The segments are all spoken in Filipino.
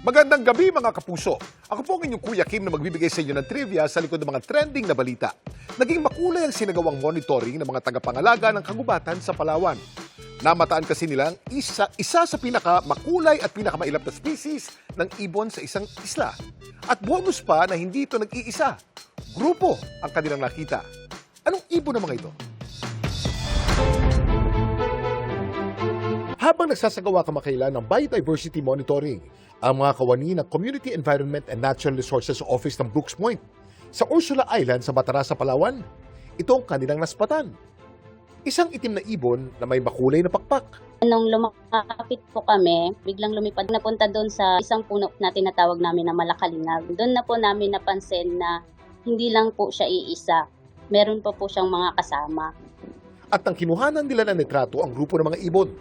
Magandang gabi mga kapuso. Ako po ang inyong Kuya Kim na magbibigay sa inyo ng trivia sa likod ng mga trending na balita. Naging makulay ang sinagawang monitoring ng mga tagapangalaga ng kagubatan sa Palawan. Namataan kasi nilang isa sa pinakamakulay at pinakamailap na species ng ibon sa isang isla. At bonus pa na hindi ito nag-iisa. Grupo ang kanilang nakita. Anong ibon na mga ito? Habang nagsasagawa kamakailan ng biodiversity monitoring, ang mga kawani ng Community Environment and Natural Resources Office ng Brooks Point sa Ursula Island sa Batarasa, Palawan, ito ang kanilang naspatan. Isang itim na ibon na may makulay na pakpak. Nung lumapit po kami, biglang lumipad napunta doon sa isang puno na tinatawag namin na Malakalinag. Doon na po namin napansin na hindi lang po siya iisa. Meron pa po siyang mga kasama. At nang kinuhanan nila ng litrato ang grupo ng mga ibon,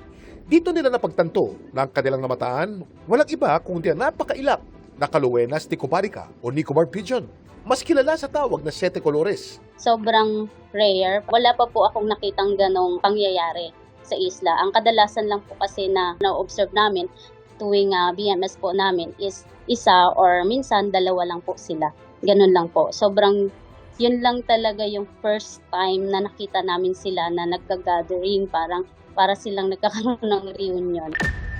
dito nila napagtanto na ang kanilang namataan walang iba kundi ang napakailap na Caluenas nicobarica o Nicobar pigeon. Mas kilala sa tawag na Sete Colores. Sobrang rare. Wala pa po akong nakitang ganong pangyayari sa isla. Ang kadalasan lang po kasi na na-observe namin tuwing BMS po namin is isa or minsan dalawa lang po sila. Ganun lang po. Yun lang talaga yung first time na nakita namin sila na nagka-gathering para silang nagkakaroon ng reunion.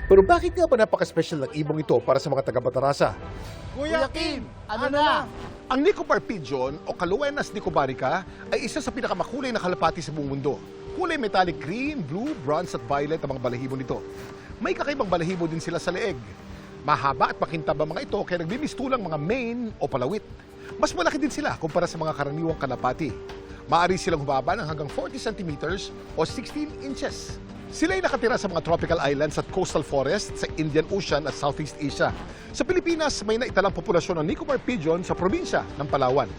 Pero bakit nga ba napaka-special ng ibong ito para sa mga taga-Batarasa? Kuya Kim, ano na? Ang Nicobar pigeon o Caluenas nicobarica ay isa sa pinakamakulay na kalapati sa buong mundo. Kulay metallic green, blue, bronze at violet ang mga balahibo nito. May kakaibang balahibo din sila sa leeg. Mahaba at makintab ang mga ito kaya nagbimistulang mga mane o palawit. Mas malaki din sila kumpara sa mga karaniwang kalapati. Maaari silang humaba ng hanggang 40 centimeters o 16 inches. Sila ay nakatira sa mga tropical islands at coastal forests sa Indian Ocean at Southeast Asia. Sa Pilipinas, may naitalang populasyon ng Nicobar pigeon sa probinsya ng Palawan.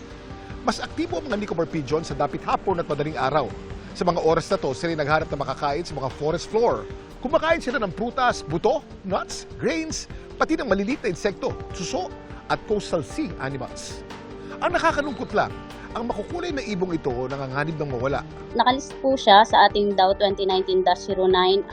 Mas aktibo ang mga Nicobar pigeon sa dapit hapon at madaling araw. Sa mga oras na to, sila ay nagharap na makakain sa mga forest floor. Kumakain sila ng prutas, buto, nuts, grains, pati ng maliliit na insekto, suso at coastal sea animals. Ang nakakalungkot lang, ang makukulay na ibong ito nanganganib ng mawala. Nakalist po siya sa ating DAO 2019-09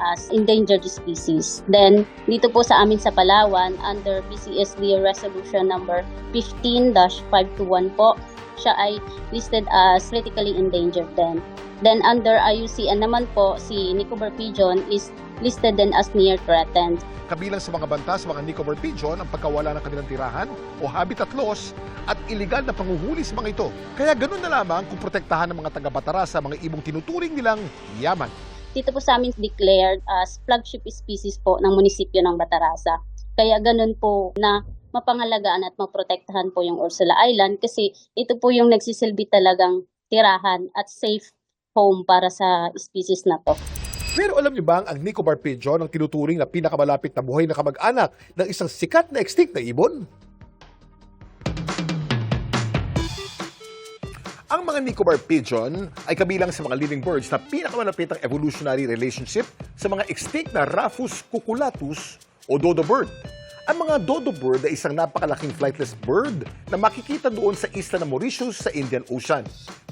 as endangered species. Then, dito po sa amin sa Palawan, under PCSD Resolution number 15-521 po, siya ay listed as critically endangered din. Then, under IUCN naman po, si Nicobar pigeon is listed din as near threatened. Kabilang sa mga banta sa mga Nicobar pigeon ang pagkawala ng kanilang tirahan o habitat loss at iligal na panguhuli sa mga ito. Kaya ganun na lamang kung protektahan ng mga taga-Batarasa mga ibong tinuturing nilang yaman. Dito po sa amin declared as flagship species po ng munisipyo ng Batarasa. Kaya ganun po na mapangalagaan at maprotektahan po yung Ursula Island kasi ito po yung nagsisilbi talagang tirahan at safe home para sa species na to. Pero alam niyo bang ang Nicobar pigeon ang tinuturing na pinakamalapit na buhay na kamag-anak ng isang sikat na extinct na ibon? Ang mga Nicobar pigeon ay kabilang sa mga living birds na pinakamalapit ang evolutionary relationship sa mga extinct na Rufus cuculatus o dodo bird. Ang mga dodo bird ay isang napakalaking flightless bird na makikita doon sa isla ng Mauritius sa Indian Ocean.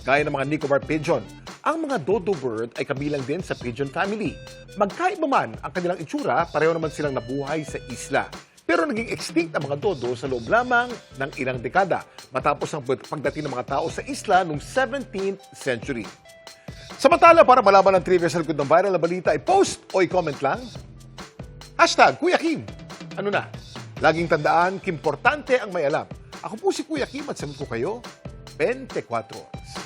Gaya ng mga Nicobar pigeon, ang mga dodo bird ay kabilang din sa pigeon family. Magkaiba man ang kanilang itsura, pareho naman silang nabuhay sa isla. Pero naging extinct ang mga dodo sa loob lamang ng ilang dekada matapos ang pagdating ng mga tao sa isla noong 17th century. Samantala, para malaman ang trivia sa likod ng viral na balita, i-post o i-comment lang. #Kuya Kim. Ano na? Laging tandaan, kimportante ang may alam. Ako po si Kuya Kim at sagot ko kayo, 24 oras.